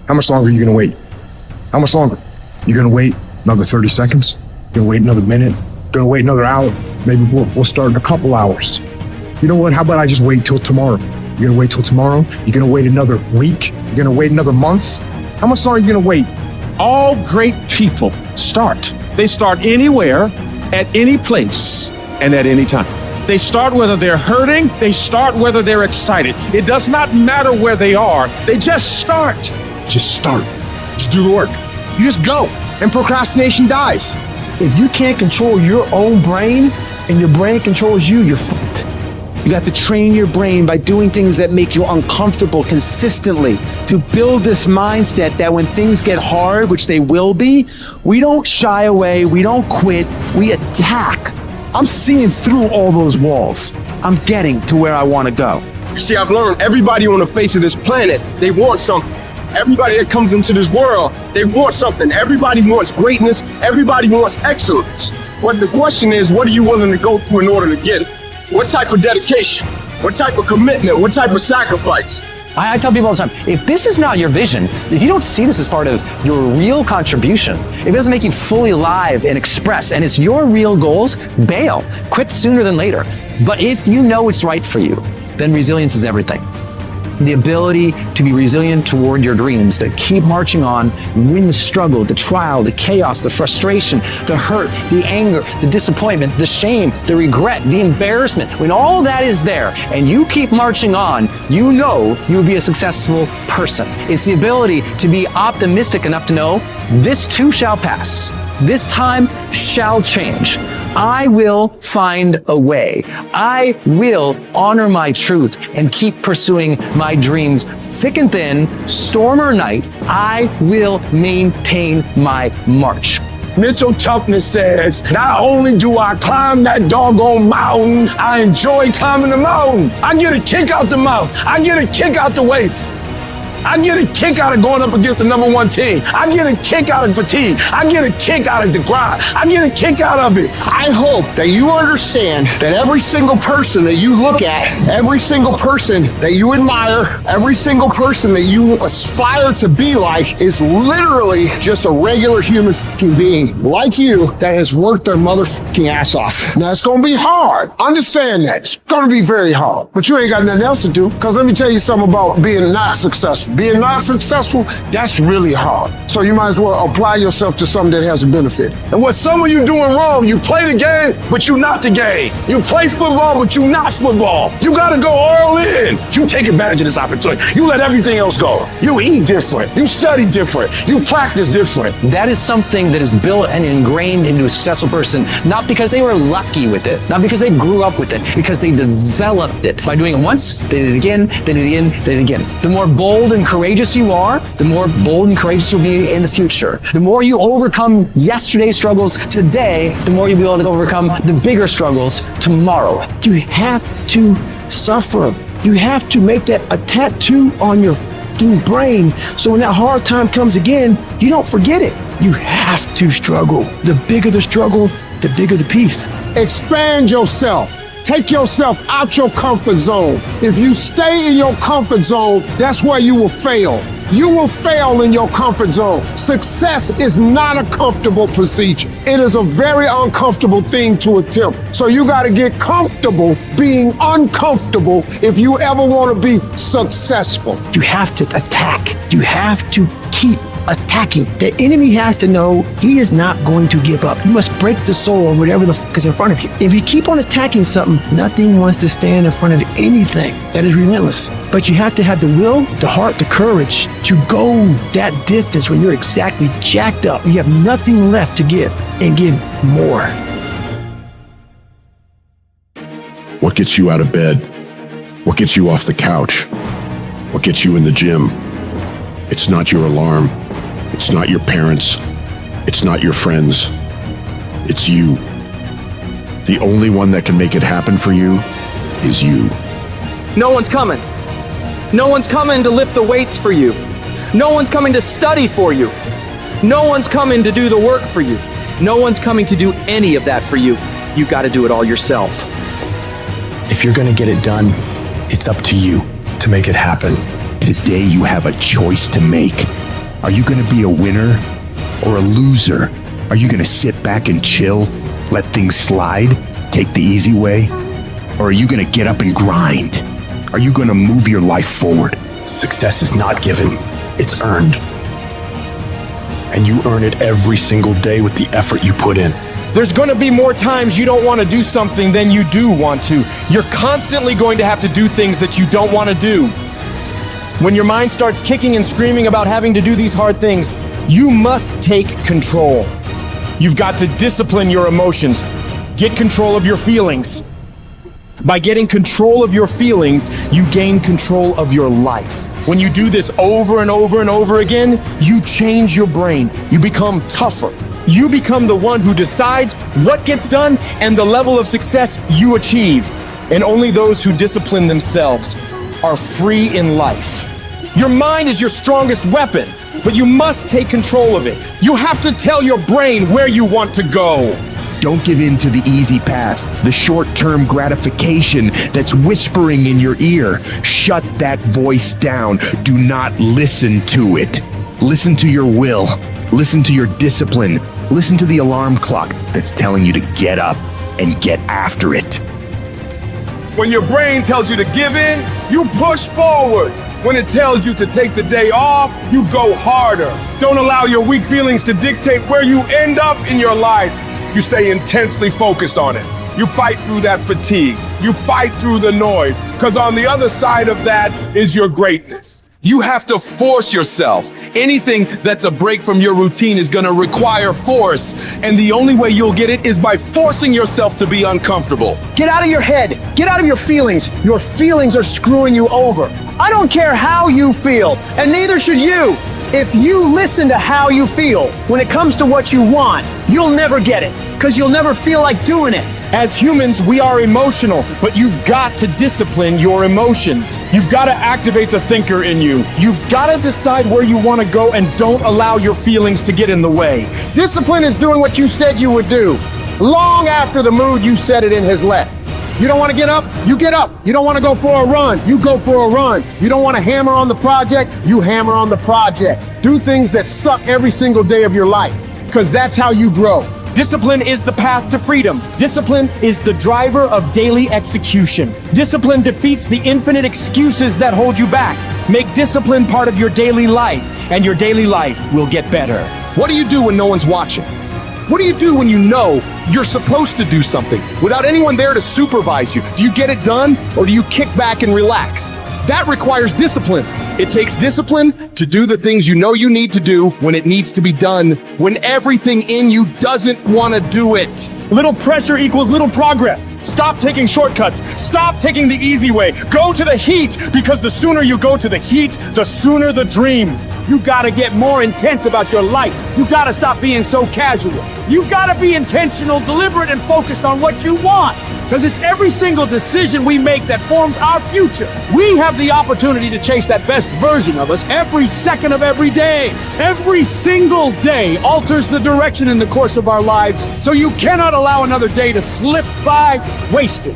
How much longer are you gonna wait? How much longer? You gonna wait another 30 seconds? You gonna wait another minute? Gonna wait another hour? Maybe we'll start in a couple hours. You know what? How about I just wait till tomorrow? You're gonna wait till tomorrow? You're gonna wait another week? You're gonna wait another month? How much longer are you gonna wait? All great people start. They start anywhere, at any place, and at any time. They start whether they're hurting, they start whether they're excited. It does not matter where they are, they just start. Just start. Just do the work. You just go, and procrastination dies. If you can't control your own brain and your brain controls you, you're fucked. You got to train your brain by doing things that make you uncomfortable consistently to build this mindset that when things get hard, which they will be, we don't shy away, we don't quit, we attack. I'm seeing through all those walls. I'm getting to where I want to go. You see, I've learned everybody on the face of this planet, they want something. Everybody that comes into this world, they want something. Everybody wants greatness. Everybody wants excellence. But the question is, what are you willing to go through in order to get it? What type of dedication? What type of commitment? What type of sacrifice? I tell people all the time, if this is not your vision, if you don't see this as part of your real contribution, if it doesn't make you fully alive and express, and it's your real goals, bail. Quit sooner than later. But if you know it's right for you, then resilience is everything. The ability to be resilient toward your dreams, to keep marching on, win the struggle, the trial, the chaos, the frustration, the hurt, the anger, the disappointment, the shame, the regret, the embarrassment. When all that is there and you keep marching on, you know you'll be a successful person. It's the ability to be optimistic enough to know this too shall pass. This time shall change. I will find a way. I will honor my truth and keep pursuing my dreams. Thick and thin, storm or night, I will maintain my march. Mental toughness says, not only do I climb that doggone mountain, I enjoy climbing the mountain. I get a kick out the mountain. I get a kick out the weights. I get a kick out of going up against the number one team. I get a kick out of fatigue. I get a kick out of the grind. I get a kick out of it. I hope that you understand that every single person that you look at, every single person that you admire, every single person that you aspire to be like is literally just a regular human fucking being like you that has worked their motherfucking ass off. Now, it's going to be hard. Understand that. It's going to be very hard. But you ain't got nothing else to do, because let me tell you something about being not successful. Being not successful, that's really hard. So you might as well apply yourself to something that has a benefit. And what some of you doing wrong, you play the game, but you not the game. You play football, but you not football. You gotta go all in. You take advantage of this opportunity. You let everything else go. You eat different. You study different. You practice different. That is something that is built and ingrained into a successful person, not because they were lucky with it, not because they grew up with it, because they developed it. By doing it once, they did it again, they did it again, they did it again. The more bold and courageous you are, the more bold and courageous you'll be in the future. The more you overcome yesterday's struggles today, the more you'll be able to overcome the bigger struggles tomorrow. You have to suffer. You have to make that a tattoo on your brain, so when that hard time comes again, you don't forget it. You have to struggle. The bigger the struggle, the bigger the peace. Expand yourself. Take yourself out your comfort zone. If you stay in your comfort zone, that's where you will fail. You will fail in your comfort zone. Success is not a comfortable procedure. It is a very uncomfortable thing to attempt. So you got to get comfortable being uncomfortable if you ever want to be successful. You have to attack. You have to keep attacking. The enemy has to know he is not going to give up. You must break the soul of whatever the fuck is in front of you. If you keep on attacking something, nothing wants to stand in front of anything. That is relentless. But you have to have the will, the heart, the courage to go that distance when you're exactly jacked up. You have nothing left to give and give more. What gets you out of bed? What gets you off the couch? What gets you in the gym? It's not your alarm. It's not your parents. It's not your friends. It's you. The only one that can make it happen for you is you. No one's coming. No one's coming to lift the weights for you. No one's coming to study for you. No one's coming to do the work for you. No one's coming to do any of that for you. You got to do it all yourself. If you're going to get it done, it's up to you to make it happen. Today you have a choice to make. Are you going to be a winner or a loser? Are you going to sit back and chill, let things slide, take the easy way? Or are you going to get up and grind? Are you going to move your life forward? Success is not given, it's earned. And you earn it every single day with the effort you put in. There's going to be more times you don't want to do something than you do want to. You're constantly going to have to do things that you don't want to do. When your mind starts kicking and screaming about having to do these hard things, you must take control. You've got to discipline your emotions. Get control of your feelings. By getting control of your feelings, you gain control of your life. When you do this over and over and over again, you change your brain. You become tougher. You become the one who decides what gets done and the level of success you achieve. And only those who discipline themselves are free in life. Your mind is your strongest weapon, but you must take control of it. You have to tell your brain where you want to go. Don't give in to the easy path, the short-term gratification that's whispering in your ear. Shut that voice down. Do not listen to it. Listen to your will. Listen to your discipline. Listen to the alarm clock that's telling you to get up and get after it. When your brain tells you to give in, you push forward. When it tells you to take the day off, you go harder. Don't allow your weak feelings to dictate where you end up in your life. You stay intensely focused on it. You fight through that fatigue. You fight through the noise, because on the other side of that is your greatness. You have to force yourself. Anything that's a break from your routine is going to require force, and the only way you'll get it is by forcing yourself to be uncomfortable. Get out of your head. Get out of your feelings. Your feelings are screwing you over. I don't care how you feel, and neither should you. If you listen to how you feel when it comes to what you want, you'll never get it, because you'll never feel like doing it. As humans, we are emotional, but you've got to discipline your emotions. You've got to activate the thinker in you. You've got to decide where you want to go and don't allow your feelings to get in the way. Discipline is doing what you said you would do, long after the mood you set it in has left. You don't want to get up? You get up. You don't want to go for a run? You go for a run. You don't want to hammer on the project? You hammer on the project. Do things that suck every single day of your life, because that's how you grow. Discipline is the path to freedom. Discipline is the driver of daily execution. Discipline defeats the infinite excuses that hold you back. Make discipline part of your daily life, and your daily life will get better. What do you do when no one's watching? What do you do when you know you're supposed to do something without anyone there to supervise you? Do you get it done, or do you kick back and relax? That requires discipline. It takes discipline to do the things you know you need to do when it needs to be done, when everything in you doesn't want to do it. Little pressure equals little progress. Stop taking shortcuts. Stop taking the easy way. Go to the heat, because the sooner you go to the heat, the sooner the dream. You gotta get more intense about your life. You gotta stop being so casual. You gotta be intentional, deliberate, and focused on what you want. Because it's every single decision we make that forms our future. We have the opportunity to chase that best version of us every second of every day. Every single day alters the direction in the course of our lives, so you cannot allow another day to slip by wasted.